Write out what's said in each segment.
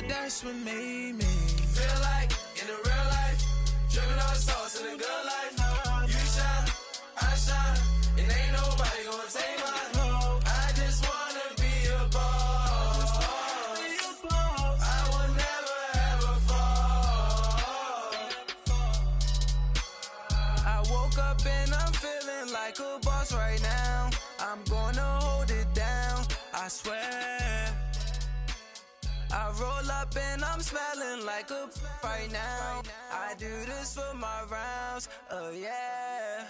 that's what made me feel like in the real life, dripping all the sauce in the good life. You shine, I shine, and ain't nobody gonna take mine. I just wanna be a boss. I will never ever fall. I woke up and I'm feeling like a boss right now. I'm gonna hold it down, I swear. I roll up and I'm smelling like a right now. I do this for my rounds, oh yeah.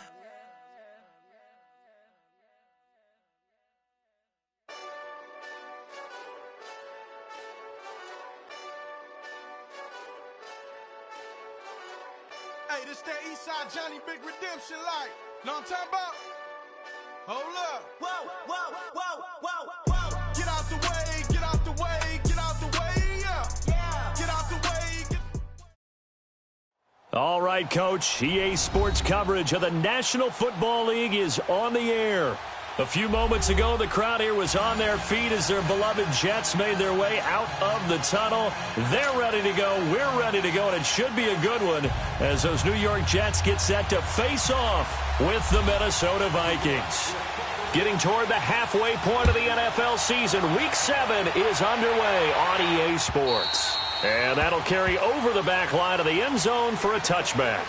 Hey, this that Eastside Johnny Big Redemption like. Know what I'm talking about? Hold up. Whoa, whoa, whoa, whoa, whoa. Get out the way, get out the way, get out the way, yeah. Get out the way. All right, Coach. EA Sports coverage of the National Football League is on the air. A few moments ago, the crowd here was on their feet as their beloved Jets made their way out of the tunnel. They're ready to go. We're ready to go, and it should be a good one as those New York Jets get set to face off with the Minnesota Vikings. Getting toward the halfway point of the NFL season, Week 7 is underway on EA Sports. And that'll carry over the back line of the end zone for a touchback.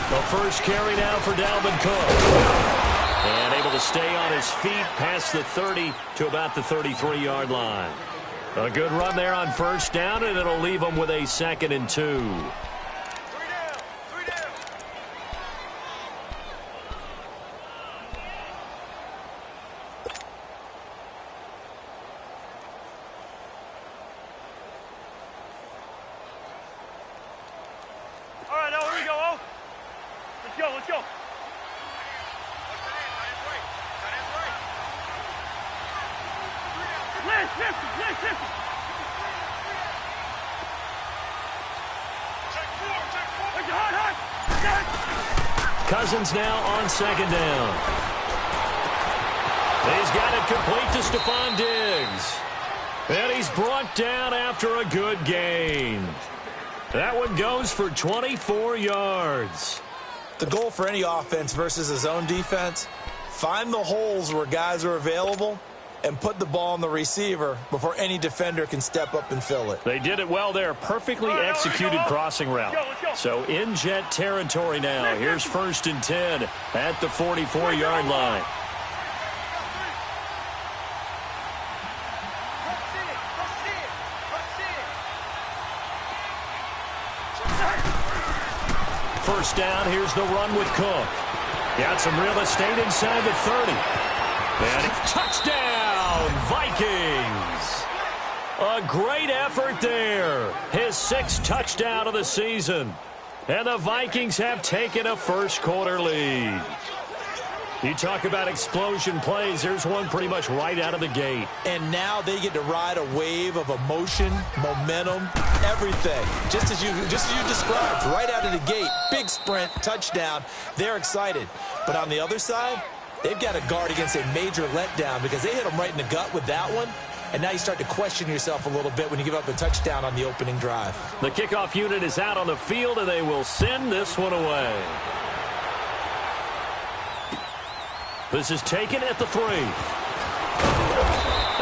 The first carry now for Dalvin Cook. And able to stay on his feet past the 30 to about the 33-yard line. A good run there on first down, and it'll leave him with a 2nd and 2. Cousins now on 2nd down. He's got it complete to Stephon Diggs. And he's brought down after a good gain. That one goes for 24 yards. The goal for any offense versus a zone defense, find the holes where guys are available and put the ball on the receiver before any defender can step up and fill it. They did it well there. Perfectly executed crossing route. So in Jet territory now. Here's 1st and 10 at the 44-yard line. First down, here's the run with Cook. Got some real estate inside the 30. And touchdown, Vikings! A great effort there. His 6th touchdown of the season. And the Vikings have taken a first-quarter lead. You talk about explosion plays. There's one pretty much right out of the gate. And now they get to ride a wave of emotion, momentum, everything. Just as you described, right out of the gate, big sprint, touchdown. They're excited. But on the other side, they've got to guard against a major letdown because they hit them right in the gut with that one. And now you start to question yourself a little bit when you give up a touchdown on the opening drive. The kickoff unit is out on the field, and they will send this one away. This is taken at the 3.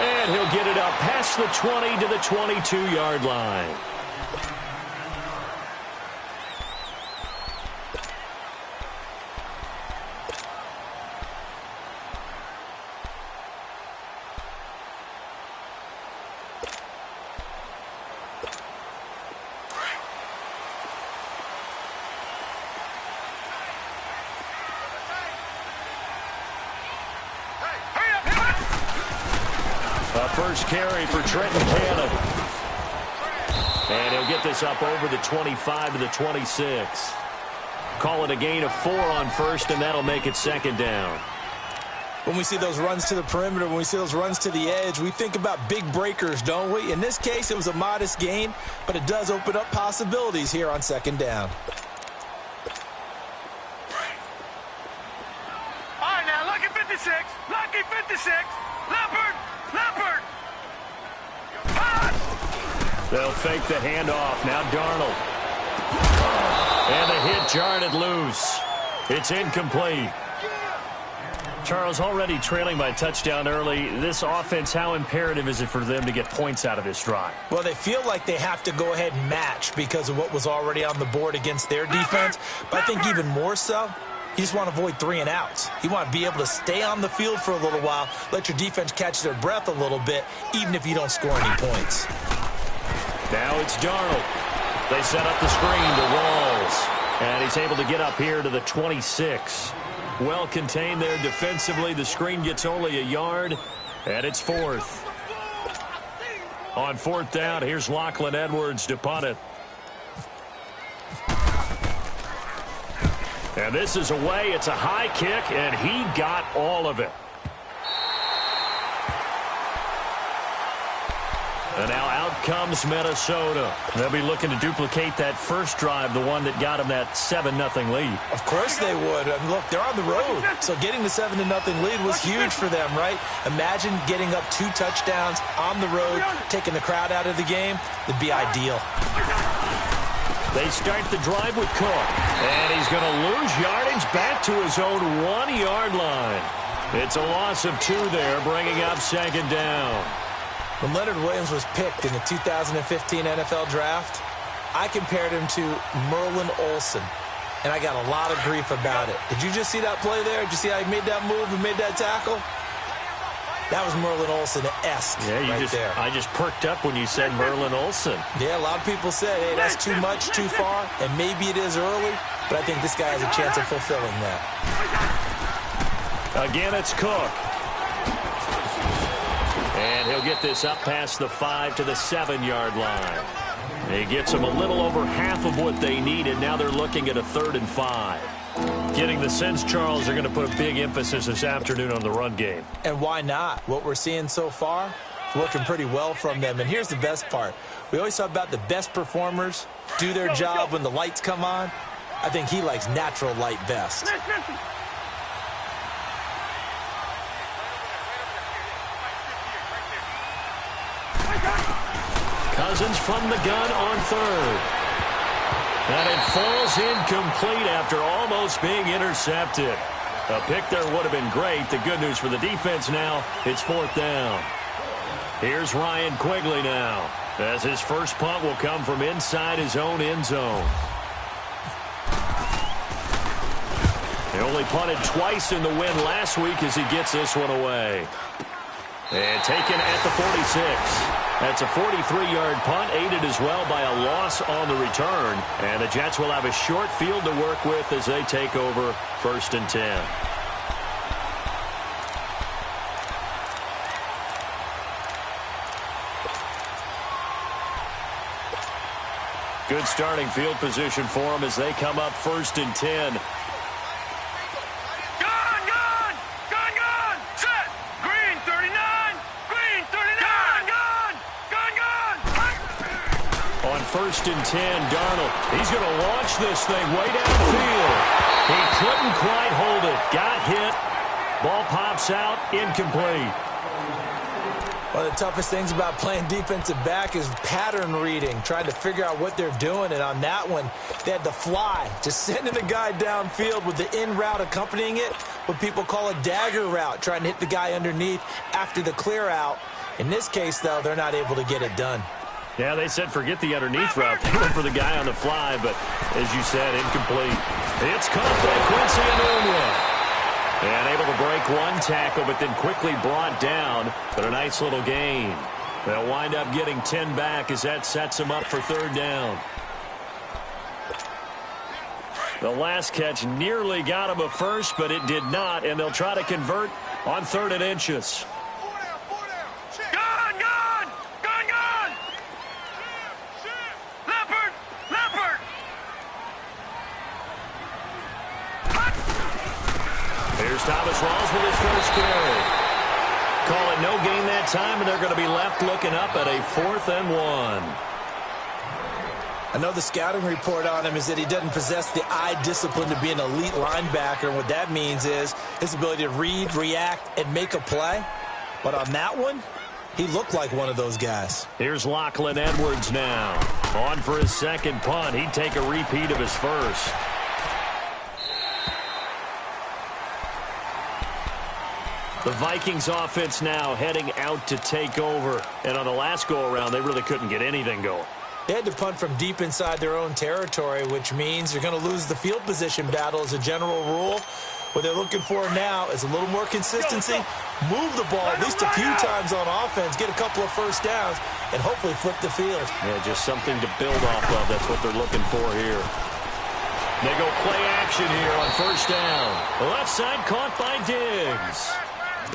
And he'll get it up past the 20 to the 22-yard line. first carry for Trenton Cannon. And he'll get this up over the 25 to the 26. Call it a gain of 4 on first, and that'll make it second down. When we see those runs to the perimeter, when we see those runs to the edge, we think about big breakers, don't we? In this case, it was a modest gain, but it does open up possibilities here on second down. All right, now, lucky 56. Lucky 56. Leopard. Leopard. Pass. They'll fake the handoff. Now Darnold. And the hit jarred it loose. It's incomplete. Charles, already trailing by touchdown early. This offense, how imperative is it for them to get points out of this drive? Well, they feel like they have to go ahead and match because of what was already on the board against their defense. But I think even more so, you just want to avoid 3 and outs. You want to be able to stay on the field for a little while, let your defense catch their breath a little bit, even if you don't score any points. Now it's Darnold. They set up the screen to Rawls. And he's able to get up here to the 26. Well contained there defensively. The screen gets only a yard, and it's 4th. On 4th down, here's Lachlan Edwards to punt it. And this is away. It's a high kick, and he got all of it. And now out comes Minnesota. They'll be looking to duplicate that first drive, the one that got them that 7-0 lead. Of course they would. I mean, look, they're on the road. So getting the 7-0 lead was huge for them, right? Imagine getting up 2 touchdowns on the road, taking the crowd out of the game. It'd be ideal. They start the drive with Cook. And he's going to lose yardage back to his own 1-yard line. It's a loss of 2 there, bringing up second down. When Leonard Williams was picked in the 2015 NFL Draft, I compared him to Merlin Olsen, and I got a lot of grief about it. Did you just see that play there? Did you see how he made that move and made that tackle? That was Merlin Olsen-esque there. I just perked up when you said Merlin Olsen. Yeah, a lot of people said, hey, that's too much, too far, and maybe it is early, but I think this guy has a chance of fulfilling that. Again, it's Cook. And he'll get this up past the 5 to the 7-yard line. He gets them a little over half of what they needed. Now they're looking at a 3rd and 5. Getting the sense, Charles, they're going to put a big emphasis this afternoon on the run game. And why not? What we're seeing so far is working pretty well from them. And here's the best part. We always talk about the best performers do their job when the lights come on. I think he likes natural light best. Cousins from the gun on 3rd. And it falls incomplete after almost being intercepted. A pick there would have been great. The good news for the defense now, it's 4th down. Here's Ryan Quigley now, as his first punt will come from inside his own end zone. He only punted twice in the win last week as he gets this one away. And taken at the 46. That's a 43-yard punt, aided as well by a loss on the return. And the Jets will have a short field to work with as they take over 1st and 10. Good starting field position for them as they come up 1st and 10. On 1st and 10, Darnold, he's going to launch this thing way downfield. He couldn't quite hold it. Got hit. Ball pops out, incomplete. One of the toughest things about playing defensive back is pattern reading, trying to figure out what they're doing. And on that one, they had the fly, just sending the guy downfield with the in route accompanying it, what people call a dagger route, trying to hit the guy underneath after the clear out. In this case, though, they're not able to get it done. Yeah, they said forget the underneath route. They went for the guy on the fly, but as you said, incomplete. It's caught by Quincy Enunwa. And able to break one tackle, but then quickly brought down. But a nice little gain. They'll wind up getting 10 back as that sets them up for 3rd down. The last catch nearly got him a first, but it did not. And they'll try to convert on 3rd and inches. Gun! Thomas Rawls with his first carry. Call it no gain that time, and they're going to be left looking up at a 4th and 1. I know the scouting report on him is that he doesn't possess the eye discipline to be an elite linebacker. And what that means is his ability to read, react, and make a play. But on that one, he looked like one of those guys. Here's Lachlan Edwards now. On for his second punt. He'd take a repeat of his first. The Vikings offense now heading out to take over. And on the last go-around, they really couldn't get anything going. They had to punt from deep inside their own territory, which means you're going to lose the field position battle as a general rule. What they're looking for now is a little more consistency, move the ball at least a few times on offense, get a couple of first downs, and hopefully flip the field. Yeah, just something to build off of. That's what they're looking for here. They go play action here on first down. The left side caught by Diggs.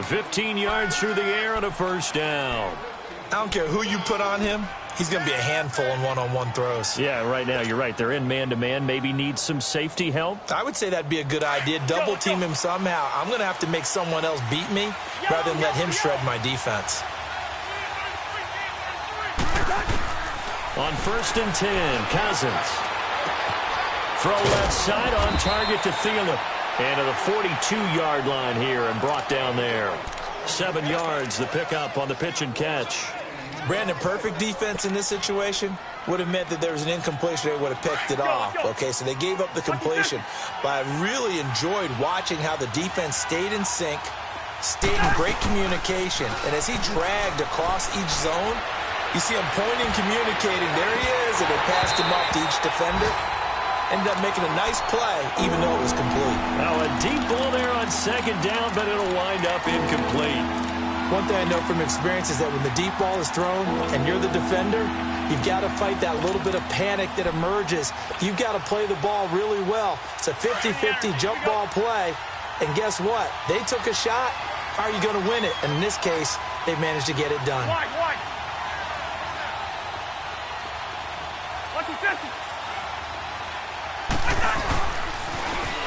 15 yards through the air on a first down. I don't care who you put on him. He's going to be a handful in one-on-one throws. Yeah, right now, you're right. They're in man-to-man. Maybe need some safety help. I would say that'd be a good idea. Double team him somehow. I'm going to have to make someone else beat me rather than let him shred my defense. On 1st and 10, Cousins. Throw left side on target to Thielen. And to the 42-yard line here and brought down there. 7 yards, the pickup on the pitch and catch. Brandon, perfect defense in this situation would have meant that there was an incompletion. They would have picked it off. Okay, so they gave up the completion. But I really enjoyed watching how the defense stayed in sync, stayed in great communication. And as he dragged across each zone, you see him pointing, communicating. There he is, and they passed him off to each defender. Ended up making a nice play, even though it was complete. Now a deep ball there on second down, but it'll wind up incomplete. One thing I know from experience is that when the deep ball is thrown and you're the defender, you've got to fight that little bit of panic that emerges. You've got to play the ball really well. It's a 50-50 jump ball play. And guess what? They took a shot. How are you going to win it? And in this case, they managed to get it done.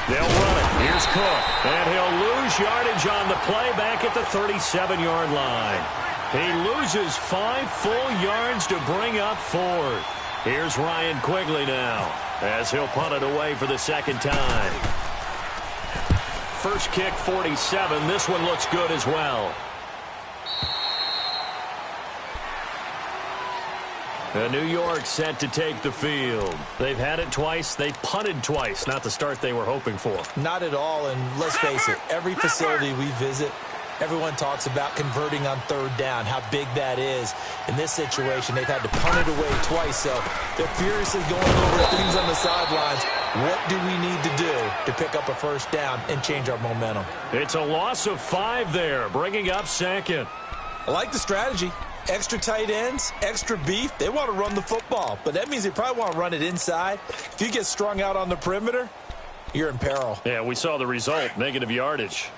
They'll run it. Here's Cook. And he'll lose yardage on the play back at the 37-yard line. He loses 5 full yards to bring up 4th. Here's Ryan Quigley now as he'll punt it away for the second time. First kick, 47. This one looks good as well. New York set to take the field. They've had it twice. They've punted twice. Not the start they were hoping for. Not at all, and let's face it, every facility we visit, everyone talks about converting on third down, how big that is. In this situation, they've had to punt it away twice, so they're furiously going over things on the sidelines. What do we need to do to pick up a first down and change our momentum? It's a loss of 5 there, bringing up second. I like the strategy. Extra tight ends, extra beef. They want to run the football, but that means they probably want to run it inside. If you get strung out on the perimeter, you're in peril. Yeah, we saw the result, negative yardage.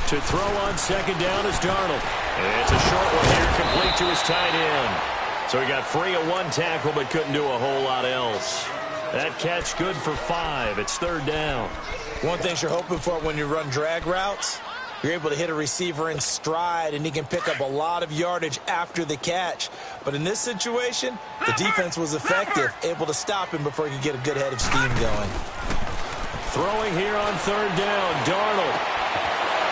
To throw on second down is Darnold. It's a short one here, complete to his tight end. So he got free of 1 tackle, but couldn't do a whole lot else. That catch good for 5. It's third down. One thing you're hoping for when you run drag routes, you're able to hit a receiver in stride, and he can pick up a lot of yardage after the catch. But in this situation, the defense was effective, able to stop him before he could get a good head of steam going. Throwing here on third down, Darnold.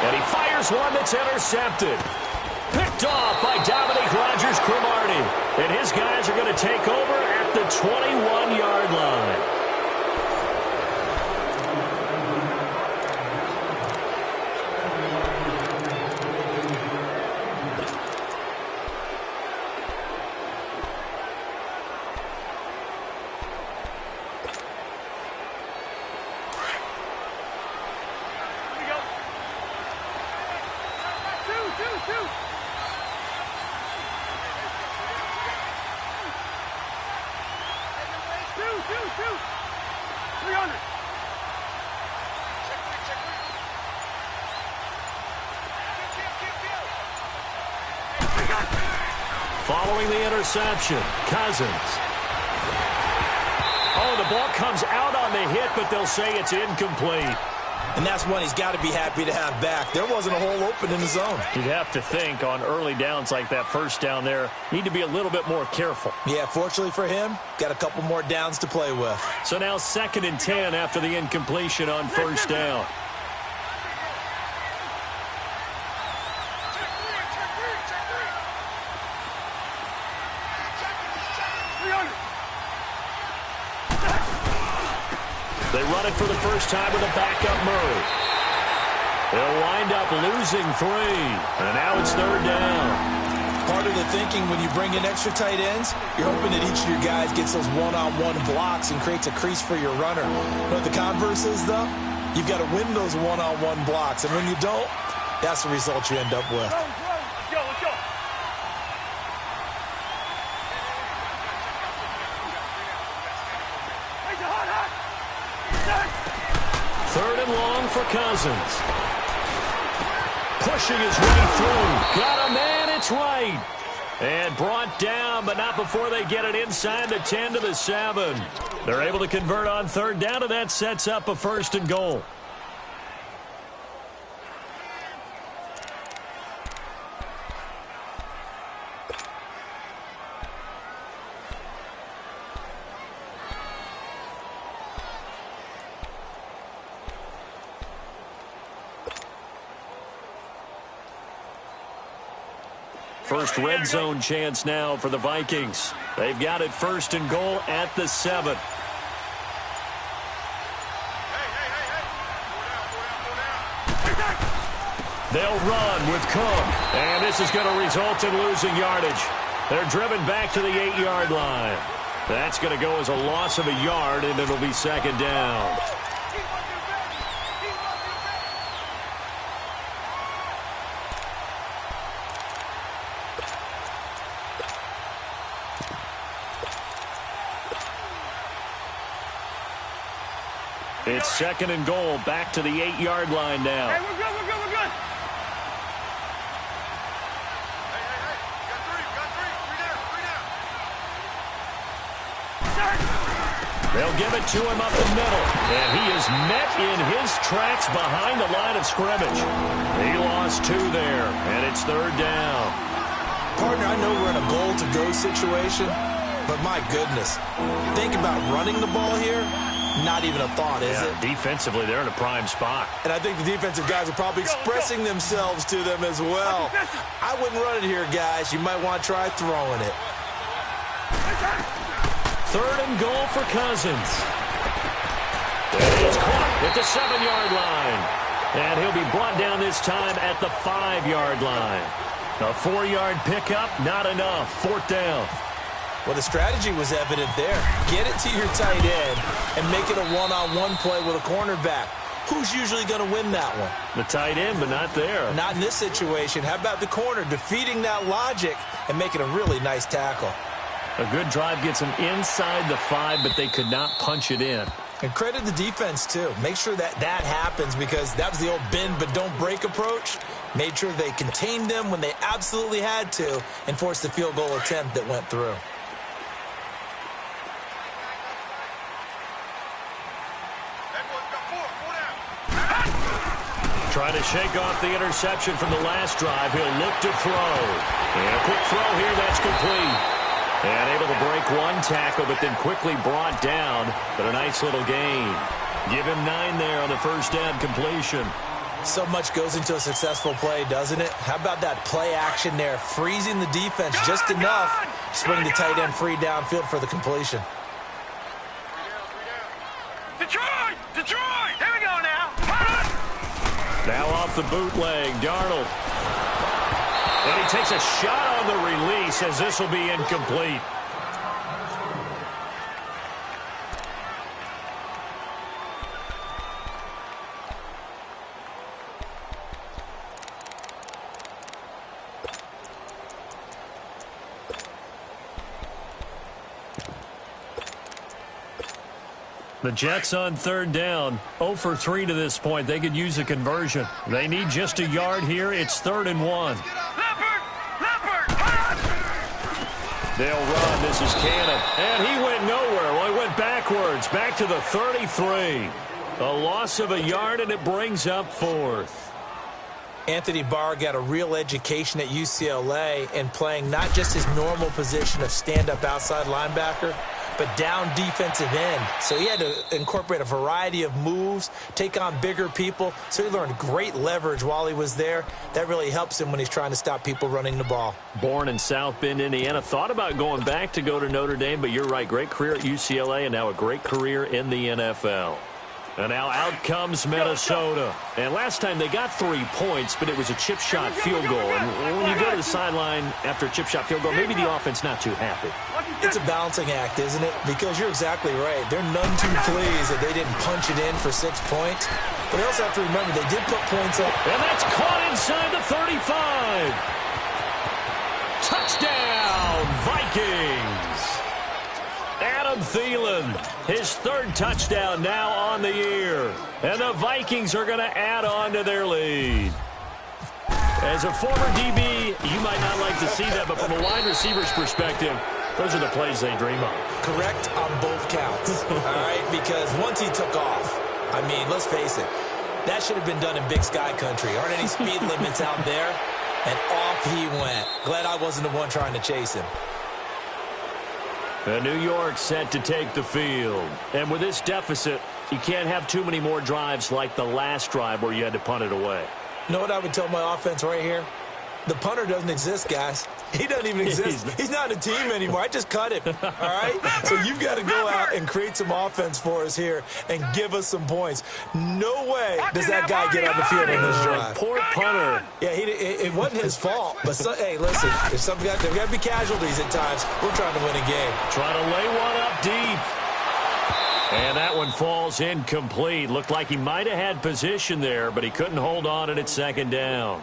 And he fires one that's intercepted. Picked off by Dominique Rodgers-Cromartie. And his guys are going to take over at the 21-yard line. Following the interception, Cousins. Oh, the ball comes out on the hit, but they'll say it's incomplete. And that's one he's got to be happy to have back. There wasn't a hole open in the zone. You'd have to think on early downs like that first down there, need to be a little bit more careful. Yeah, fortunately for him, got a couple more downs to play with. So now 2nd and 10 after the incompletion on first down. They run it for the first time with a backup Murray. They'll wind up losing 3, and now it's 3rd down. Part of the thinking when you bring in extra tight ends, you're hoping that each of your guys gets those one-on-one blocks and creates a crease for your runner. But the converse is, though, you've got to win those one-on-one blocks, and when you don't, that's the result you end up with. Let's go. 3rd and long for Cousins. Pushing his way through. Got a man, it's right. And brought down, but not before they get it inside the 10 to the 7. They're able to convert on 3rd down, and that sets up a 1st and goal. First red zone chance now for the Vikings. They've got it 1st and goal at the 7. They'll run with Cook, and this is going to result in losing yardage. They're driven back to the 8-yard line. That's going to go as a loss of a yard, and it'll be 2nd down. It's 2nd and goal, back to the 8-yard line now. Hey, we're good. We're good. They'll give it to him up the middle, and he is met in his tracks behind the line of scrimmage. He lost 2 there, and it's 3rd down. Partner, I know we're in a goal-to-go situation, but my goodness, think about running the ball here. Not even a thought, is it? Defensively, they're in a prime spot. And I think the defensive guys are probably expressing themselves to them as well. I wouldn't run it here, guys. You might want to try throwing it. 3rd and goal for Cousins. It's caught at the 7-yard line. And he'll be brought down this time at the 5-yard line. A 4-yard pickup, not enough. 4th down. Well, the strategy was evident there. Get it to your tight end and make it a one-on-one play with a cornerback. Who's usually going to win that one? The tight end, but not there. Not in this situation. How about the corner defeating that logic and making a really nice tackle? A good drive gets them inside the 5, but they could not punch it in. And credit the defense, too. Make sure that happens because that was the old bend but don't break approach. Made sure they contained them when they absolutely had to and forced the field goal attempt that went through. Trying to shake off the interception from the last drive. He'll look to throw. And a quick throw here, that's complete. And able to break 1 tackle, but then quickly brought down. But a nice little gain. Give him 9 there on the first down completion. So much goes into a successful play, doesn't it? How about that play action there? Freezing the defense just enough to swing the tight end free downfield for the completion. Detroit! Here we go now. Now off the bootleg, Darnold. And he takes a shot on the release as this will be incomplete. The Jets on 3rd down, 0 for 3 to this point. They could use a conversion. They need just a yard here. It's 3rd and 1. They'll run. This is Cannon. And he went nowhere. Well, he went backwards. Back to the 33. A loss of a yard, and it brings up 4th. Anthony Barr got a real education at UCLA in playing not just his normal position of stand-up outside linebacker, but down defensive end. So he had to incorporate a variety of moves, take on bigger people. So he learned great leverage while he was there. That really helps him when he's trying to stop people running the ball. Born in South Bend, Indiana. Thought about going back to go to Notre Dame, but you're right. Great career at UCLA and now a great career in the NFL. And now out comes Minnesota. And last time they got 3 points, but it was a chip shot field goal. And when you go to the sideline after a chip shot field goal, maybe the offense not too happy. It's a balancing act, isn't it? Because you're exactly right. They're none too pleased that they didn't punch it in for 6 points. But they also have to remember they did put points up. And that's caught inside the 35. Touchdown, Vikings. Adam Thielen, his 3rd touchdown now on the year. And the Vikings are going to add on to their lead. As a former DB, you might not like to see that, but from a wide receiver's perspective, those are the plays they dream of. Correct on both counts, all right? Because once he took off, I mean, let's face it, that should have been done in Big Sky country. Aren't any speed limits out there? And off he went. Glad I wasn't the one trying to chase him. And New York set to take the field. And with this deficit, you can't have too many more drives like the last drive where you had to punt it away. You know what I would tell my offense right here? The punter doesn't exist, guys. He doesn't even exist. He's not a team anymore. I just cut him, all right? So you've got to go out and create some offense for us here and give us some points. No way does that guy get on the field in this drive. Poor punter. Yeah, it wasn't his fault. But, hey, listen, there's got to be casualties at times. We're trying to win a game. Trying to lay one up deep. And that one falls incomplete. Looked like he might have had position there, but he couldn't hold on, and it's 2nd down.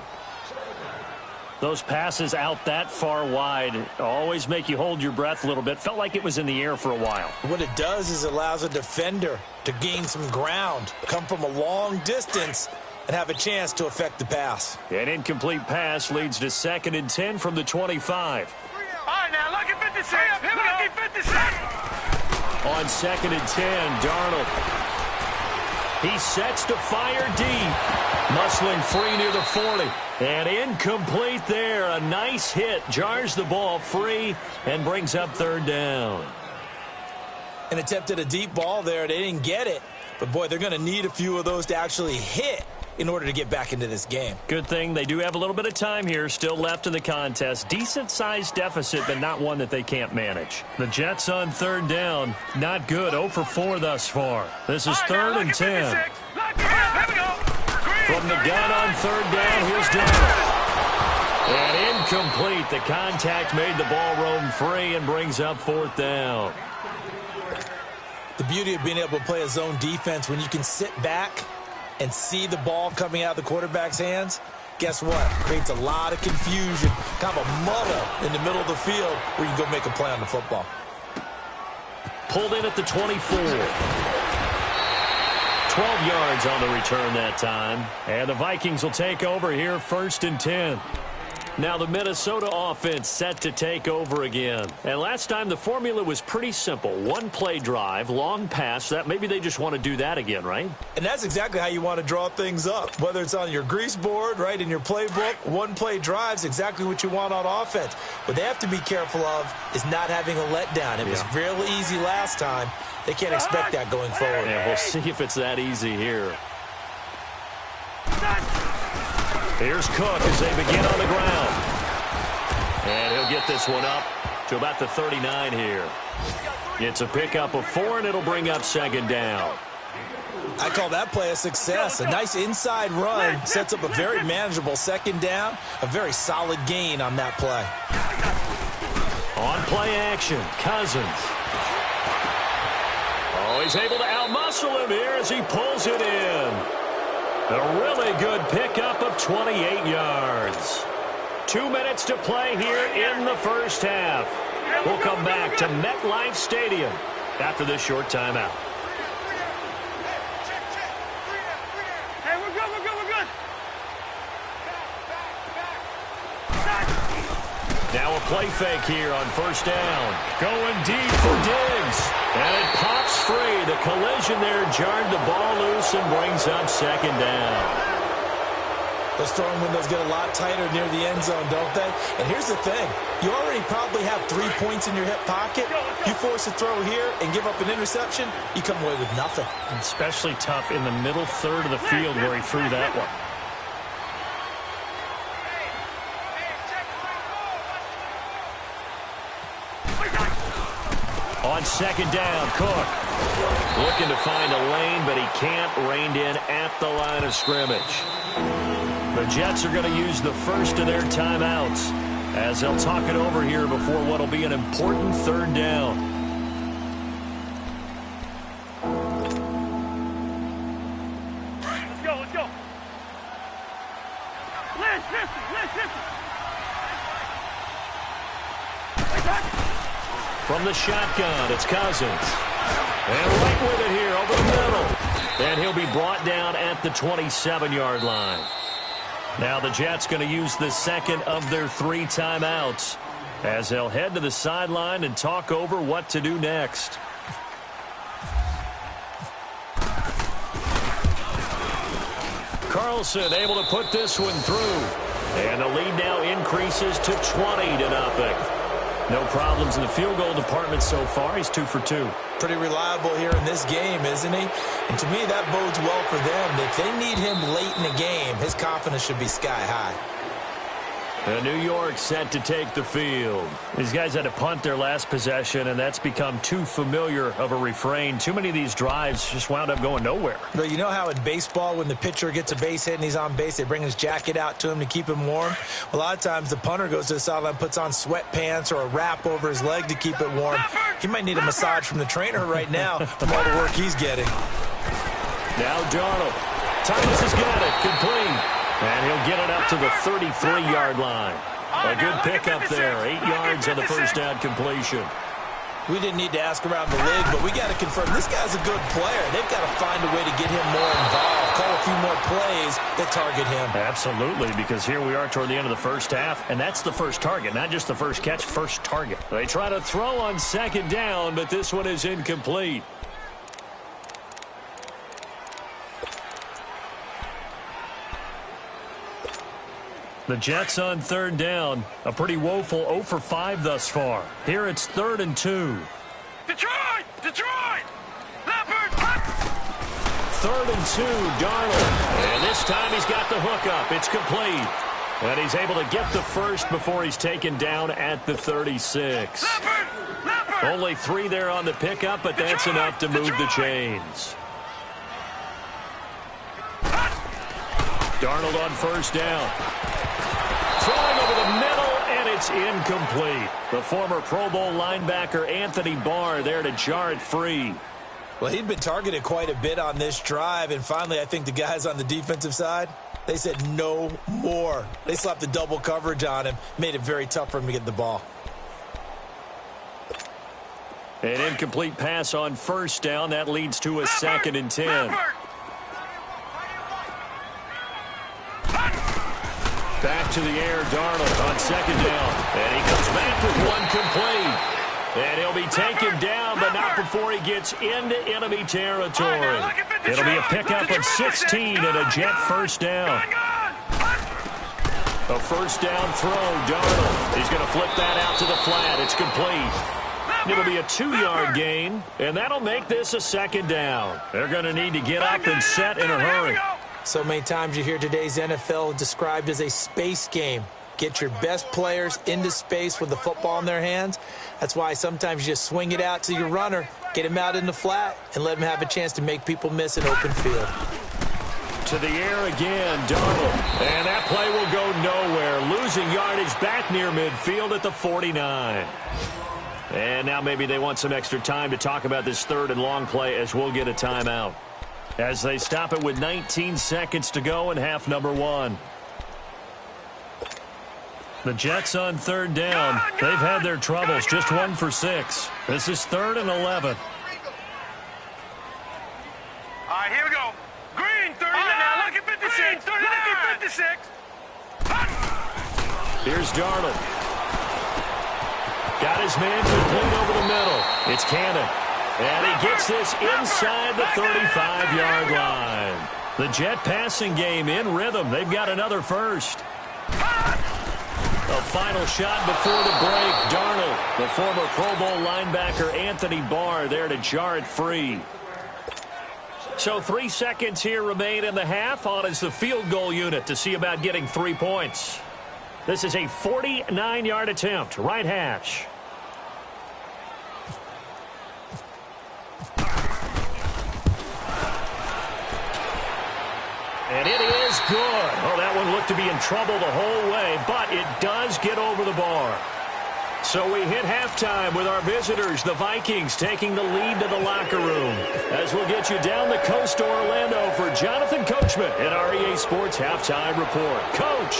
Those passes out that far wide always make you hold your breath a little bit. Felt like it was in the air for a while. What it does is it allows a defender to gain some ground, come from a long distance, and have a chance to affect the pass. An incomplete pass leads to 2nd and 10 from the 25. All right, now, look at 56. Here we go. 56. On 2nd and 10, Darnold. He sets to fire deep. Muscling free near the 40. And incomplete there. A nice hit. Jars the ball free and brings up 3rd down. And attempted a deep ball there. They didn't get it. But, boy, they're going to need a few of those to actually hit in order to get back into this game. Good thing they do have a little bit of time here still left in the contest. Decent-sized deficit, but not one that they can't manage. The Jets on 3rd down. Not good. 0 for 4 thus far. This is 3rd and 10. From the gun on 3rd down, here's Darnold. And incomplete. The contact made the ball roam free and brings up 4th down. The beauty of being able to play a zone defense when you can sit back and see the ball coming out of the quarterback's hands, guess what? Creates a lot of confusion, kind of a muddle in the middle of the field where you can go make a play on the football. Pulled in at the 24. 12 yards on the return that time. And the Vikings will take over here 1st and 10. Now the Minnesota offense set to take over again. And last time the formula was pretty simple. 1-play drive, long pass. That maybe they just want to do that again, right? And that's exactly how you want to draw things up. Whether it's on your grease board, right, in your playbook, 1-play drive's exactly what you want on offense. What they have to be careful of is not having a letdown. It was real easy last time. They can't expect that going forward. Yeah, we'll see if it's that easy here. Here's Cook as they begin on the ground. And he'll get this one up to about the 39 here. It's a pickup of 4, and it'll bring up 2nd down. I call that play a success. A nice inside run sets up a very manageable 2nd down. A very solid gain on that play. On play action, Cousins. Oh, he's able to outmuscle him here as he pulls it in. A really good pickup of 28 yards. 2 minutes to play here in the first half. We'll come back to MetLife Stadium after this short timeout. Hey, we're good, we're good, we're good. Now Now a play fake here on first down. Going deep for Diggs. And it pops free. The collision there jarred the ball loose and brings up second down. Those throwing windows get a lot tighter near the end zone, don't they? And here's the thing. You already probably have 3 points in your hip pocket. You force a throw here and give up an interception, you come away with nothing. Especially tough in the middle third of the field where he threw that one. On second down, Cook looking to find a lane, but he can't. Reined in at the line of scrimmage. The Jets are going to use the first of their timeouts as they'll talk it over here before what will be an important third down. Let's go. Listen. From the shotgun, it's Cousins. And right with it here over the middle. And he'll be brought down at the 27-yard line. Now the Jets going to use the second of their 3 timeouts as they'll head to the sideline and talk over what to do next. Carlson able to put this one through. And the lead now increases to 20-0. No problems in the field goal department so far. He's 2 for 2. Pretty reliable here in this game, isn't he? And to me, that bodes well for them. If they need him late in the game, his confidence should be sky high. And New York set to take the field. These guys had to punt their last possession, and that's become too familiar of a refrain. Too many of these drives just wound up going nowhere. But you know how in baseball, when the pitcher gets a base hit and he's on base, they bring his jacket out to him to keep him warm? A lot of times the punter goes to the sideline, puts on sweatpants or a wrap over his leg to keep it warm. He might need a massage from the trainer right now from all the work he's getting. Now Darnold. Thomas has got it. Complete. And he'll get it up to the 33-yard line. A good pickup there. 8 yards on the first down completion. We didn't need to ask around the league, but we got to confirm this guy's a good player. They've got to find a way to get him more involved, call a few more plays that target him. Absolutely, because here we are toward the end of the first half, and that's the first target, not just the first catch, first target. They try to throw on second down, but this one is incomplete. The Jets on third down. A pretty woeful 0 for 5 thus far. Here it's 3rd and 2. Detroit! Leopard! 3rd and 2, Darnold. And this time he's got the hook up. It's complete. And he's able to get the first before he's taken down at the 36. Leopard! Only 3 there on the pickup, but that's enough to move the chains. Darnold on first down. Throwing over the middle, and it's incomplete. The former Pro Bowl linebacker Anthony Barr there to jar it free. Well, he'd been targeted quite a bit on this drive, and finally I think the guys on the defensive side, they said no more. They slapped the double coverage on him, made it very tough for him to get the ball. An incomplete pass on first down. That leads to a 2nd and 10. Back to the air, Darnold on second down. And he comes back with one complete. And he'll be taken down, but not before he gets into enemy territory. It'll be a pickup of 16 and a Jet first down. A first down throw, Darnold. He's going to flip that out to the flat. It's complete. It'll be a 2-yard gain, and that'll make this a 2nd down. They're going to need to get up and set in a hurry. So many times you hear today's NFL described as a space game. Get your best players into space with the football in their hands. That's why sometimes you just swing it out to your runner, get him out in the flat, and let him have a chance to make people miss an open field. To the air again, Darnold. And that play will go nowhere. Losing yardage back near midfield at the 49. And now maybe they want some extra time to talk about this 3rd and long play as we'll get a timeout. As they stop it with 19 seconds to go in half number 1. The Jets on third down. They've had their troubles, just 1 for 6. This is 3rd and 11. All right, here we go. Green, 30. Now look at 56. 30, look at 56. Here's Darnold. Got his man complete over the middle. It's Cannon. And he gets this inside the 35-yard line. The Jet passing game in rhythm. They've got another first. A final shot before the break. Darnold, the former Pro Bowl linebacker Anthony Barr there to jar it free. So 3 seconds here remain in the half. On is the field goal unit to see about getting 3 points. This is a 49-yard attempt. Right hash. And it is good. Oh, that one looked to be in trouble the whole way, but it does get over the bar. So we hit halftime with our visitors, the Vikings, taking the lead to the locker room. As we'll get you down the coast to Orlando for Jonathan Coachman in our EA Sports Halftime Report. Coach!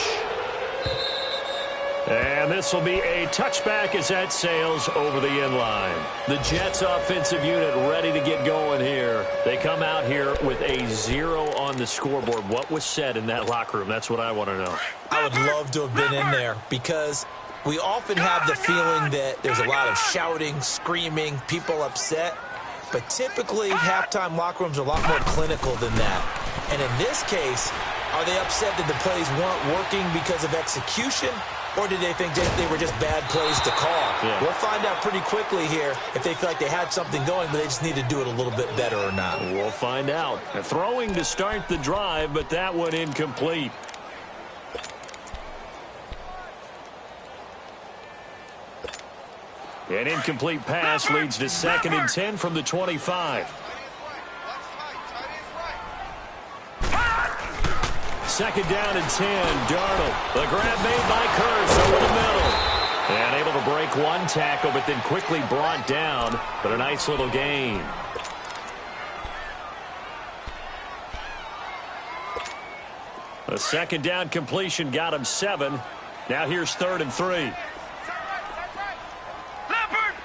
And this will be a touchback as that sails over the inline. The Jets offensive unit ready to get going here. They come out here with a 0 on the scoreboard. What was said in that locker room? That's what I want to know. I would love to have been in there because we often have the feeling that there's a lot of shouting, screaming, people upset. But typically, halftime locker rooms are a lot more clinical than that. And in this case, are they upset that the plays weren't working because of execution? Or did they think they were just bad plays to call? Yeah. We'll find out pretty quickly here if they feel like they had something going, but they just need to do it a little bit better or not. We'll find out. A throwing to start the drive, but that one incomplete. An incomplete pass leads to 2nd and 10 from the 25. Second down and 10. Darnold. The grab made by Kurtz over the middle. And able to break one tackle, but then quickly brought down. But a nice little gain. A second down completion got him 7. Now here's 3rd and 3. Leopard!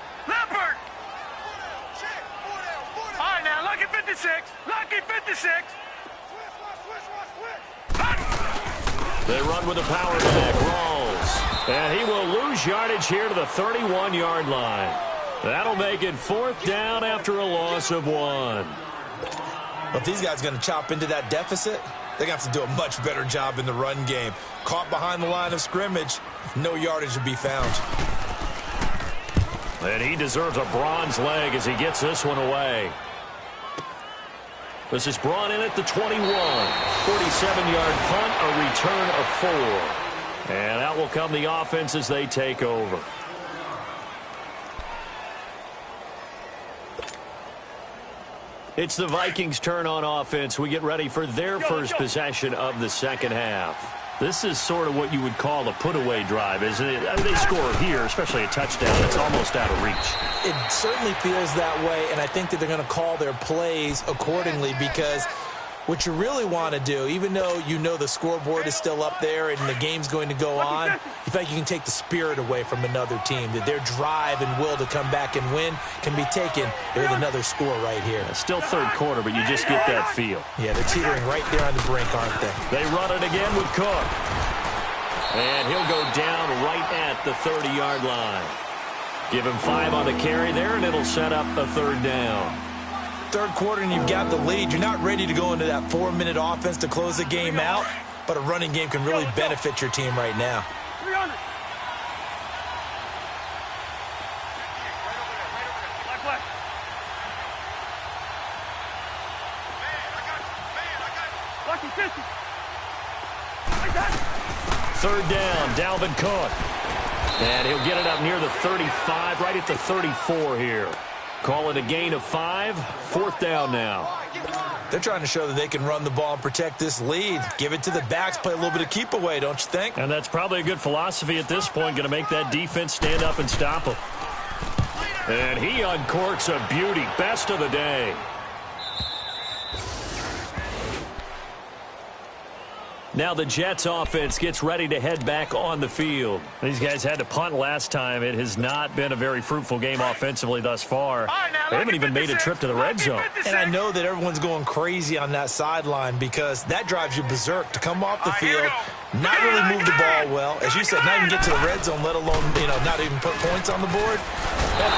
All right, now, lucky 56. Lucky 56. They run with a power back. Rawls. And he will lose yardage here to the 31-yard line. That'll make it 4th down after a loss of 1. Well, if these guys are going to chop into that deficit, they're going to have to do a much better job in the run game. Caught behind the line of scrimmage, no yardage to be found. And he deserves a bronze leg as he gets this one away. This is brought in at the 21. 47-yard punt, a return of 4. And out will come the offense as they take over. It's the Vikings' turn on offense. We get ready for their first possession of the second half. This is sort of what you would call a put-away drive, isn't it? I mean, they score here, especially a touchdown. It's almost out of reach. It certainly feels that way, and I think that they're going to call their plays accordingly because what you really want to do, even though you know the scoreboard is still up there and the game's going to go on, you feel like you can take the spirit away from another team, that their drive and will to come back and win can be taken with another score right here. Still third quarter, but you just get that feel. Yeah, they're teetering right there on the brink, aren't they? They run it again with Cook. And he'll go down right at the 30-yard line. Give him 5 on the carry there, and it'll set up a 3rd down. Third quarter and you've got the lead. You're not ready to go into that 4-minute offense to close the game out, but a running game can really benefit your team right now. 300. Lucky 50. 3rd down, Dalvin Cook. And he'll get it up near the 35, right at the 34 here. Call it a gain of 5. 4th down now. They're trying to show that they can run the ball and protect this lead. Give it to the backs, play a little bit of keep away, don't you think? And that's probably a good philosophy at this point, going to make that defense stand up and stop him. And he uncorks a beauty. Best of the day. Now the Jets offense gets ready to head back on the field. These guys had to punt last time. It has not been a very fruitful game offensively thus far. They haven't even made a trip to the red zone. And I know that everyone's going crazy on that sideline because that drives you berserk to come off the field, not really move the ball well. As you said, not even get to the red zone, let alone, not even put points on the board. And,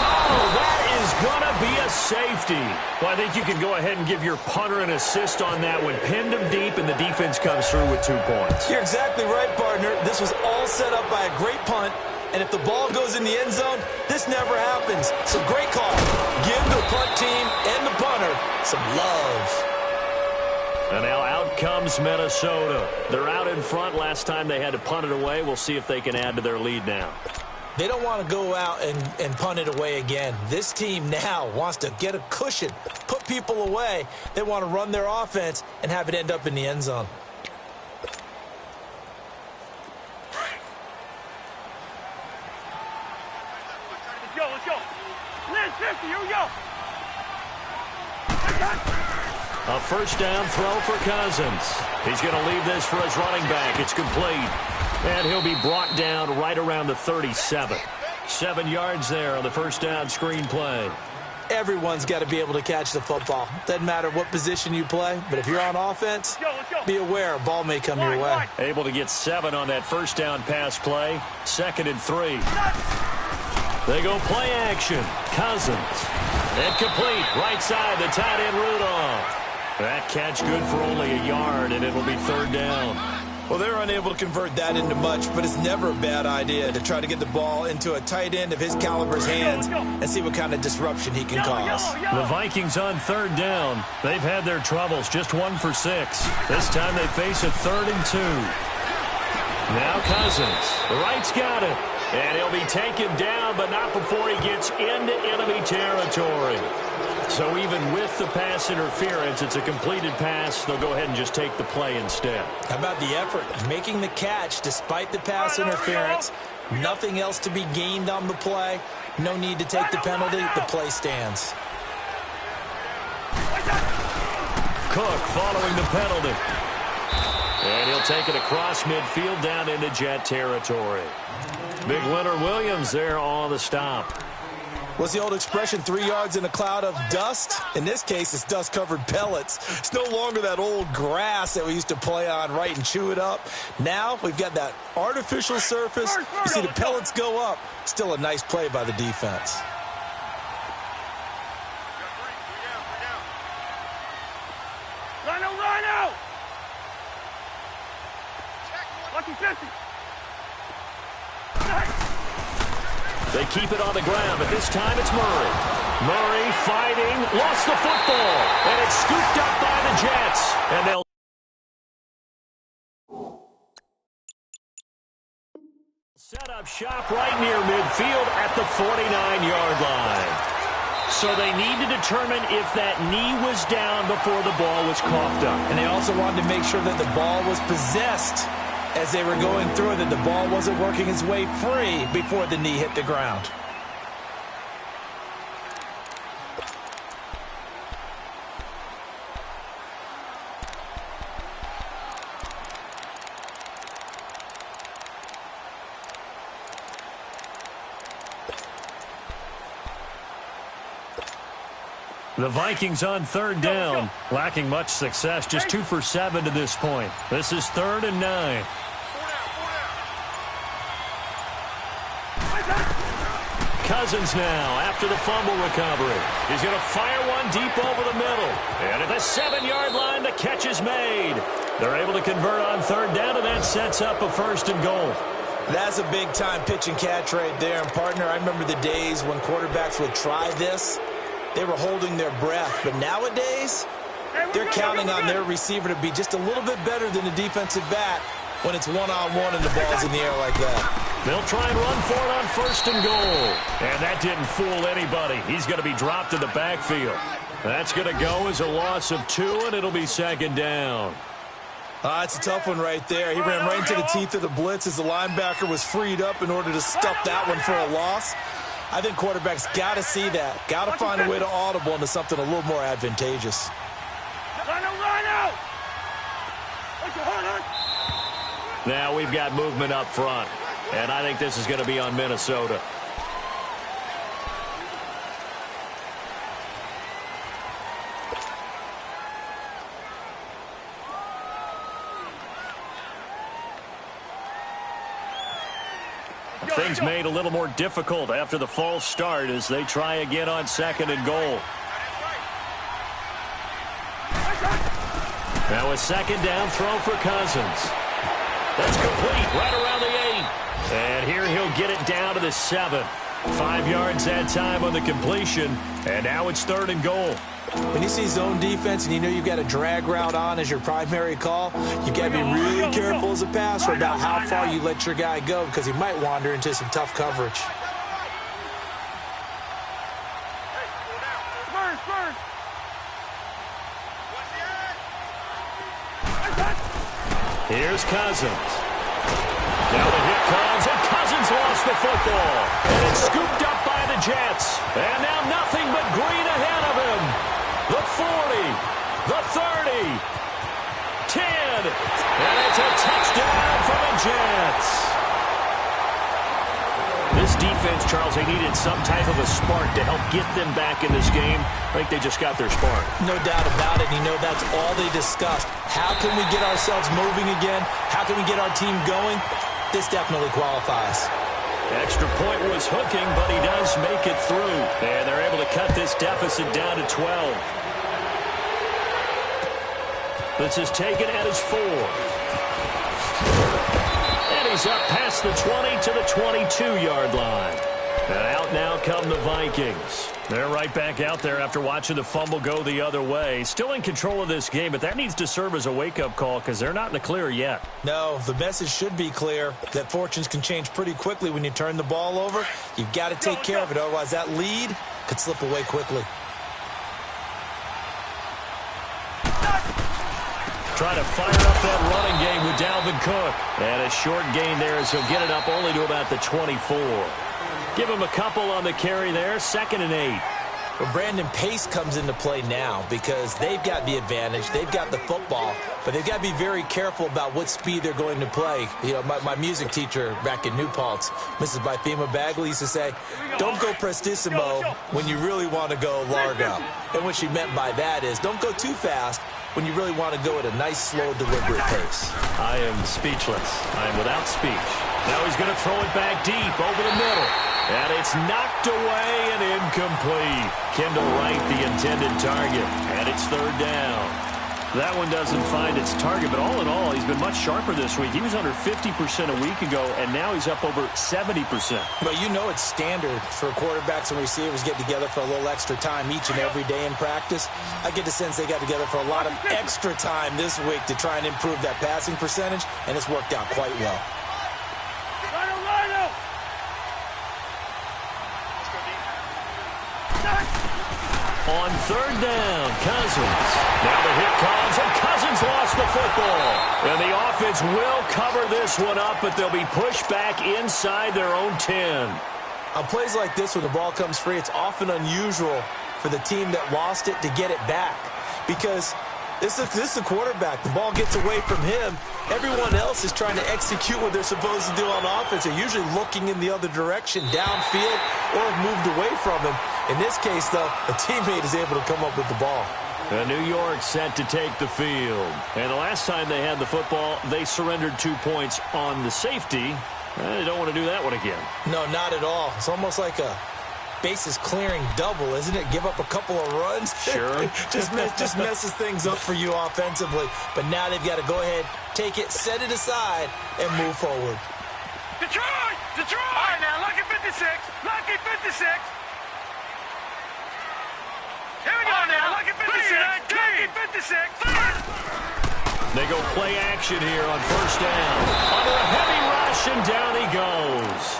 that is going to be a safety. Well, I think you can go ahead and give your punter an assist on that one. Pinned him deep, and the defense comes through with 2 points. You're exactly right, partner. This was all set up by a great punt, and if the ball goes in the end zone, this never happens. So great call. Give the punt team and the punter some love. And now out comes Minnesota. They're out in front. Last time they had to punt it away. We'll see if they can add to their lead now. They don't want to go out and punt it away again. This team now wants to get a cushion, put people away. They want to run their offense and have it end up in the end zone. Let's go. Liz, 50, here we go. A first down throw for Cousins. He's going to leave this for his running back. It's complete. And he'll be brought down right around the 37. 7 yards there on the first down screen play. Everyone's got to be able to catch the football. Doesn't matter what position you play, but if you're on offense, be aware a ball may come your way. Able to get 7 on that first down pass play. 2nd and 3. They go play action. Cousins. Incomplete. Right side, the tight end Rudolph. That catch good for only a yard, and it'll be 3rd down. Well, they're unable to convert that into much, but it's never a bad idea to try to get the ball into a tight end of his caliber's hands and see what kind of disruption he can cause. The Vikings on 3rd down. They've had their troubles, just 1 for 6. This time they face a 3rd and 2. Now Cousins. The right's got it. And he'll be taken down, but not before he gets into enemy territory. So even with the pass interference, it's a completed pass. They'll go ahead and just take the play instead. How about the effort? Making the catch despite the pass interference. Nothing else to be gained on the play. No need to take the penalty. The play stands. Cook following the penalty. And he'll take it across midfield down into Jet territory. Big Leonard Williams there on the stop. What's the old expression, 3 yards in a cloud of dust? In this case, it's dust-covered pellets. It's no longer that old grass that we used to play on, right, and chew it up. Now we've got that artificial surface. You see the pellets go up. Still a nice play by the defense. Rhino! Lucky 50. They keep it on the ground, but this time it's Murray. Murray fighting, lost the football, and it's scooped up by the Jets. And they'll set up shop right near midfield at the 49-yard line. So they need to determine if that knee was down before the ball was coughed up. And they also wanted to make sure that the ball was possessed as they were going through it, that the ball wasn't working its way free before the knee hit the ground. The Vikings on 3rd down, lacking much success, just 2 for 7 to this point. This is 3rd and 9. Cousins now after the fumble recovery. He's going to fire one deep over the middle. And at the 7-yard line, the catch is made. They're able to convert on 3rd down, and that sets up a 1st and goal. That's a big-time pitch and catch right there. And, partner, I remember the days when quarterbacks would try this. They were holding their breath. But nowadays, they're counting on their receiver to be just a little bit better than the defensive back when it's one-on-one and the ball's in the air like that. They'll try and run for it on 1st and goal. And that didn't fool anybody. He's going to be dropped in the backfield. That's going to go as a loss of 2, and it'll be 2nd down. It's a tough one right there. He ran right into the teeth of the blitz as the linebacker was freed up in order to stuff that one for a loss. I think quarterbacks got to see that. Got to find a way to audible into something a little more advantageous. Now we've got movement up front, and I think this is going to be on Minnesota. Things made a little more difficult after the false start as they try again on 2nd and goal. Now a 2nd down throw for Cousins. That's complete right around the 8. And here he'll get it down to the 7. 5 yards that time on the completion. And now it's 3rd and goal. When you see zone defense and you know you've got a drag route on as your primary call, you've got to be really careful as a passer about how far you let your guy go because he might wander into some tough coverage. Here's Cousins. Now the hit comes, and Cousins lost the football. And it's scooped up by the Jets. And now nothing but green ahead of him. The 40, the 30, 10, and it's a touchdown for the Jets. This defense, Charles, they needed some type of a spark to help get them back in this game. I think they just got their spark. No doubt about it. You know, that's all they discussed. How can we get ourselves moving again? How can we get our team going? This definitely qualifies. Extra point was hooking, but he does make it through. And they're able to cut this deficit down to 12. This is taken at his 4. And he's up past the 20 to the 22-yard line. And out now come the Vikings. They're right back out there after watching the fumble go the other way. Still in control of this game, but that needs to serve as a wake-up call because they're not in the clear yet. No, the message should be clear that fortunes can change pretty quickly when you turn the ball over. You've got to take care of it, otherwise that lead could slip away quickly. Trying to fire up that running game with Dalvin Cook. And a short gain there as he'll get it up only to about the 24. Give him a couple on the carry there. 2nd and 8. Well, Brandon, pace comes into play now because they've got the advantage. They've got the football, but they've got to be very careful about what speed they're going to play. You know, my music teacher back in New Paltz, Mrs. Bythema Bagley, used to say, don't go prestissimo when you really want to go largo. And what she meant by that is don't go too fast when you really want to go at a nice, slow, deliberate pace. I am speechless. I am without speech. Now he's going to throw it back deep over the middle. And it's knocked away and incomplete. Kendall Wright, the intended target. And it's 3rd down. That one doesn't find its target, but all in all, he's been much sharper this week. He was under 50% a week ago, and now he's up over 70%. But you know it's standard for quarterbacks and receivers get together for a little extra time each and every day in practice. I get the sense they got together for a lot of extra time this week to try and improve that passing percentage, and it's worked out quite well. On 3rd down, Cousins. Now the hit comes, and Cousins lost the football. And the offense will cover this one up, but they'll be pushed back inside their own 10. On plays like this, when the ball comes free, it's often unusual for the team that lost it to get it back. Because this is the quarterback. The ball gets away from him. Everyone else is trying to execute what they're supposed to do on offense. They're usually looking in the other direction, downfield, or have moved away from him. In this case, though, a teammate is able to come up with the ball. New York set to take the field. And the last time they had the football, they surrendered 2 points on the safety. They don't want to do that one again. No, not at all. It's almost like a bases clearing double, isn't it? Give up a couple of runs. Sure. just messes things up for you offensively. But now they've got to go ahead, take it, set it aside, and move forward. Detroit! Detroit! All right, now, lucky 56. Lucky 56. Here we go now. Lucky 56. Lucky 56. They go play action here on 1st down. Under a heavy rush, and down he goes.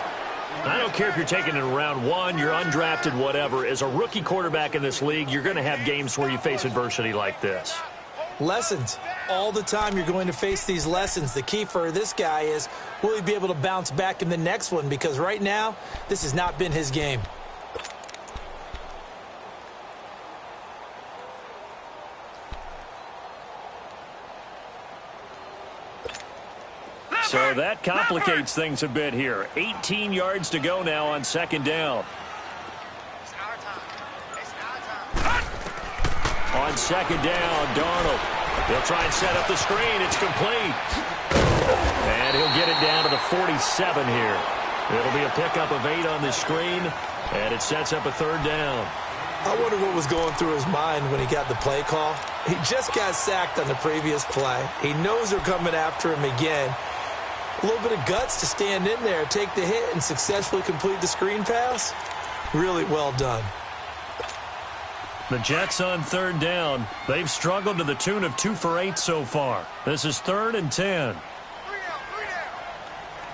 I don't care if you're taking it in round 1, you're undrafted, whatever. As a rookie quarterback in this league, you're going to have games where you face adversity like this. Lessons. All the time you're going to face these lessons. The key for this guy is, will he be able to bounce back in the next one? Because right now, this has not been his game. So that complicates things a bit here. 18 yards to go now on second down. On second down, Darnold. He'll try and set up the screen. It's complete. And he'll get it down to the 47 here. It'll be a pickup of 8 on the screen, and it sets up a third down. I wonder what was going through his mind when he got the play call. He just got sacked on the previous play. He knows they're coming after him again. A little bit of guts to stand in there, take the hit, and successfully complete the screen pass. Really well done. The Jets on third down. They've struggled to the tune of 2 for 8 so far. This is 3rd and 10.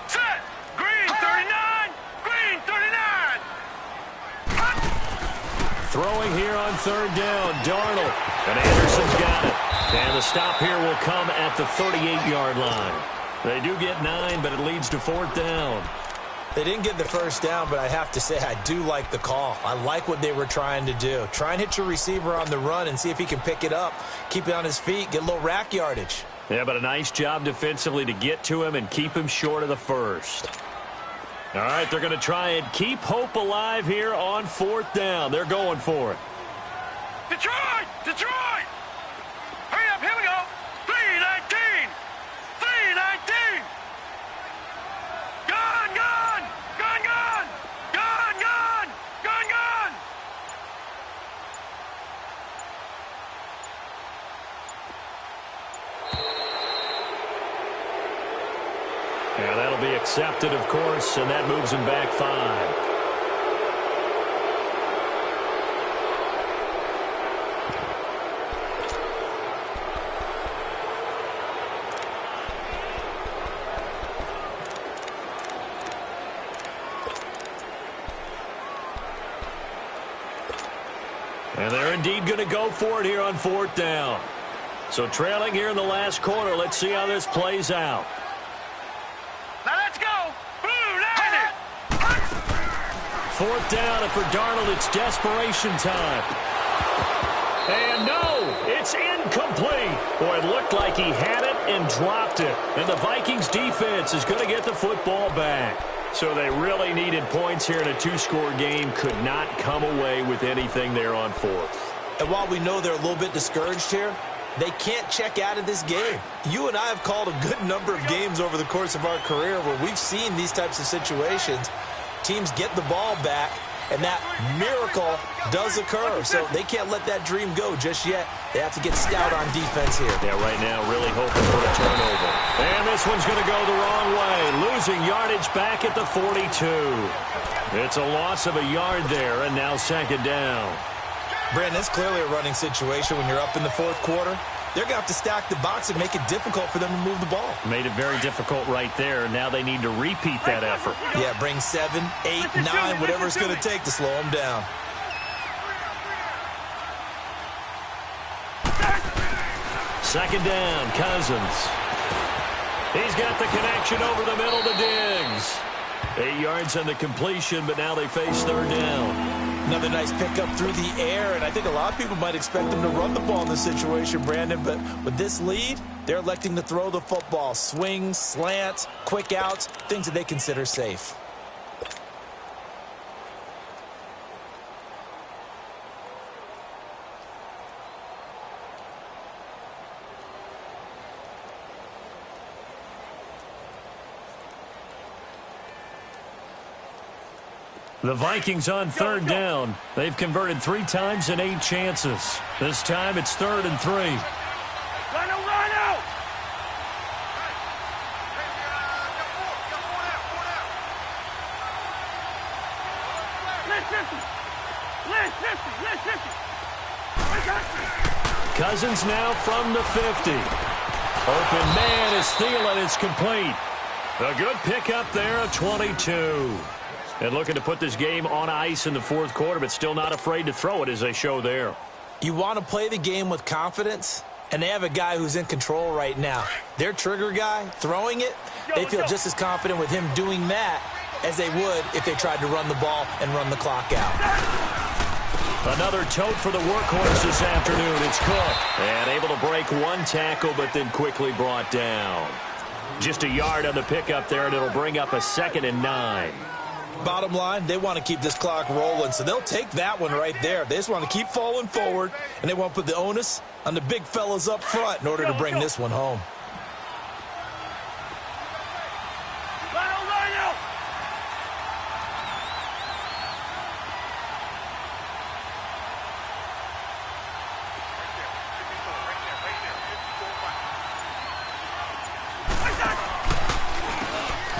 Set. Green 39. Green 39. Throwing here on third down, Darnold. And Anderson's got it. And the stop here will come at the 38-yard line. They do get 9, but it leads to 4th down. They didn't get the first down, but I have to say I do like the call. I like what they were trying to do. Try and hit your receiver on the run and see if he can pick it up, keep it on his feet, get a little rack yardage. Yeah, but a nice job defensively to get to him and keep him short of the first. All right, they're going to try and keep hope alive here on 4th down. They're going for it. Detroit! Detroit! Hurry up, here we go. 3-19. 3-19. Gone, gone! Gone, gone! Gone, gone! Gone, gone! Yeah, that'll be accepted, of course, and that moves him back 5. And they're indeed going to go for it here on 4th down. So trailing here in the last quarter, let's see how this plays out. Now let's go! Blue, line it! 4th down, and for Darnold, it's desperation time. And no, it's incomplete. Boy, it looked like he had it and dropped it. And the Vikings defense is going to get the football back. So they really needed points here in a 2-score game. Could not come away with anything there on 4th. And while we know they're a little bit discouraged here, they can't check out of this game. You and I have called a good number of games over the course of our career where we've seen these types of situations. Teams get the ball back, and that miracle does occur. So they can't let that dream go just yet. They have to get stout on defense here. Yeah, right now really hoping for a turnover. And this one's going to go the wrong way. Losing yardage back at the 42. It's a loss of a yard there, and now 2nd down. Brandon, it's clearly a running situation when you're up in the 4th quarter. They're going to have to stack the box and make it difficult for them to move the ball. Made it very difficult right there. Now they need to repeat that effort. Yeah, bring 7, 8, 9, whatever it's going to take to slow them down. Second down, Cousins. He's got the connection over the middle to Diggs. 8 yards on the completion, but now they face 3rd down. Another nice pickup through the air, and I think a lot of people might expect them to run the ball in this situation, Brandon, but with this lead, they're electing to throw the football. Swings, slants, quick outs, things that they consider safe. The Vikings on 3rd down. They've converted 3 times in 8 chances. This time it's 3rd and 3. Rhino, Rhino! Cousins now from the 50. Open man is Thielen. It's complete. A good pickup there at 22. And looking to put this game on ice in the 4th quarter, but still not afraid to throw it as they show there. You want to play the game with confidence, and they have a guy who's in control right now. Their trigger guy, throwing it, they feel just as confident with him doing that as they would if they tried to run the ball and run the clock out. Another tote for the workhorse this afternoon. It's Cook. And able to break 1 tackle, but then quickly brought down. Just a yard on the pickup there, and it'll bring up a 2nd and 9. Bottom line, they want to keep this clock rolling, so they'll take that one right there. They just want to keep falling forward, and they want to put the onus on the big fellas up front in order to bring this one home.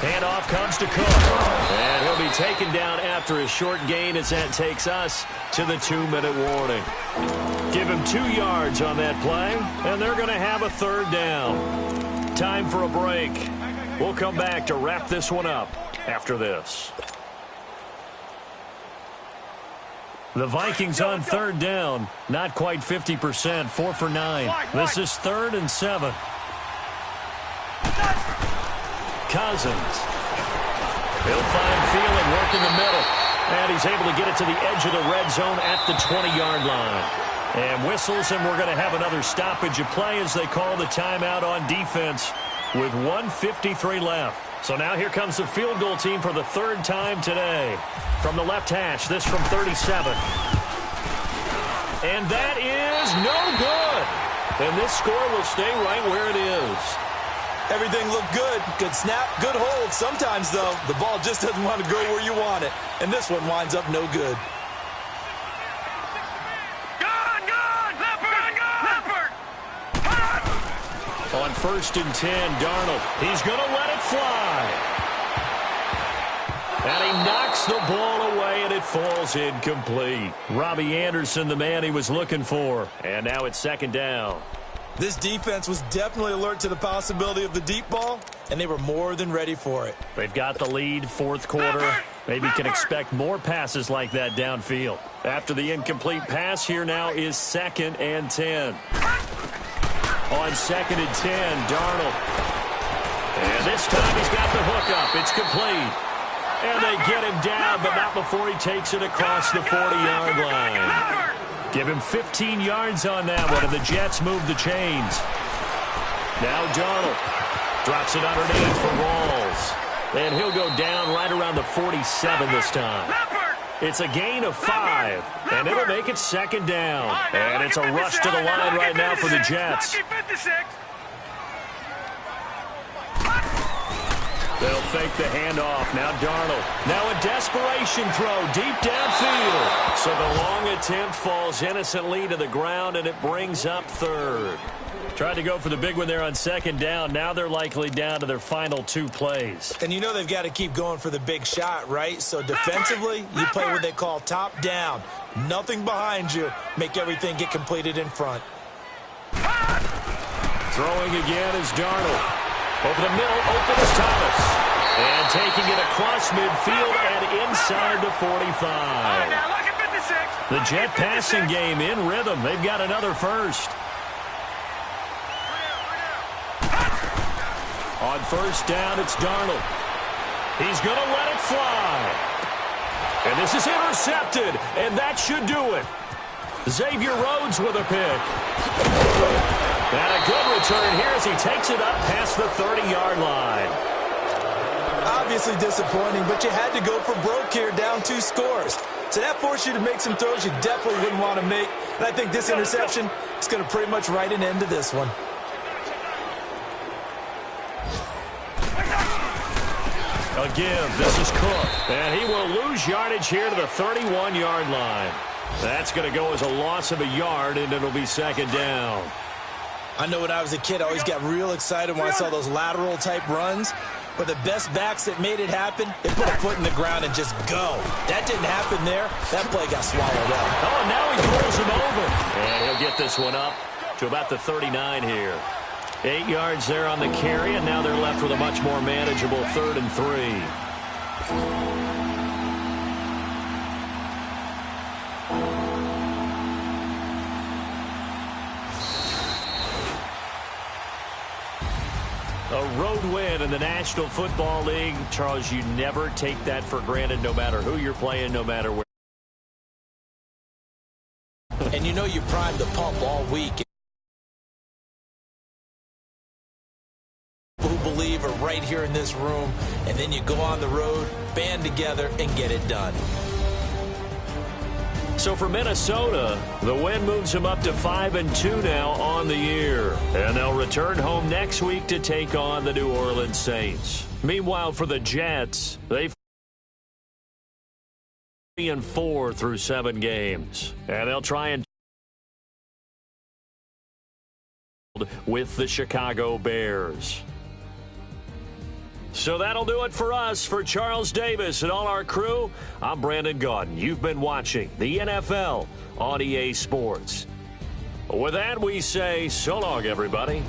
Handoff comes to Cook. And he'll be taken down after a short gain as that takes us to the 2-minute warning. Give him 2 yards on that play, and they're going to have a 3rd down. Time for a break. We'll come back to wrap this one up after this. The Vikings on 3rd down. Not quite 50%, 4 for 9. This is 3rd and 7. Cousins. He'll find Thielen, work in the middle. And he's able to get it to the edge of the red zone at the 20-yard line. And whistles, and we're going to have another stoppage of play as they call the timeout on defense with 1:53 left. So now here comes the field goal team for the 3rd time today. From the left hash, this from 37. And that is no good. And this score will stay right where it is. Everything looked good. Good snap, good hold. Sometimes, though, the ball just doesn't want to go where you want it. And this one winds up no good. On 1st and 10, Darnold. He's going to let it fly. And he knocks the ball away, and it falls incomplete. Robbie Anderson, the man he was looking for. And now it's 2nd down. This defense was definitely alert to the possibility of the deep ball, and they were more than ready for it. They've got the lead, 4th quarter. Maybe can expect more passes like that downfield. After the incomplete pass, here now is 2nd and 10. On 2nd and 10, Darnold. And this time he's got the hook up. It's complete. And they get him down, but not before he takes it across the 40-yard line. Give him 15 yards on that one, and the Jets move the chains. Now Darnold drops it underneath for Rawls. And he'll go down right around the 47 this time. It's a gain of 5, and it'll make it 2nd down. And it's a rush to the line right now for the Jets. They'll fake the handoff. Now Darnold. Now a desperation throw deep downfield. So the long attempt falls innocently to the ground, and it brings up 3rd. Tried to go for the big one there on 2nd down. Now they're likely down to their final 2 plays. And you know they've got to keep going for the big shot, right? So defensively, you play what they call top down. Nothing behind you. Make everything get completed in front. Throwing again is Darnold. Over the middle, open is Thomas. And taking it across midfield and inside the 45. The Jet passing game in rhythm. They've got another first. On 1st down, it's Darnold. He's going to let it fly. And this is intercepted, and that should do it. Xavier Rhodes with a pick. And a good return here as he takes it up past the 30-yard line. Obviously disappointing, but you had to go for broke here, down 2 scores. So that forced you to make some throws you definitely wouldn't want to make. And I think this interception is going to pretty much write an end to this one. Again, this is Cook. And he will lose yardage here to the 31-yard line. That's going to go as a loss of a yard, and it'll be 2nd down. I know when I was a kid, I always got real excited when I saw those lateral-type runs. But the best backs that made it happen, they put a foot in the ground and just go. That didn't happen there. That play got swallowed up. Oh, and now he throws him over. And he'll get this one up to about the 39 here. 8 yards there on the carry, and now they're left with a much more manageable 3rd and 3. A road win in the National Football League. Charles, you never take that for granted no matter who you're playing, no matter where. And you know you primed the pump all week. Who believe are right here in this room, and then you go on the road, band together, and get it done. So for Minnesota, the win moves them up to 5-2 now on the year. And they'll return home next week to take on the New Orleans Saints. Meanwhile, for the Jets, they've 3-4 through 7 games. And they'll try and with the Chicago Bears. So that'll do it for us. For Charles Davis and all our crew, I'm Brandon Gaudin. You've been watching the NFL on EA Sports. With that, we say so long, everybody.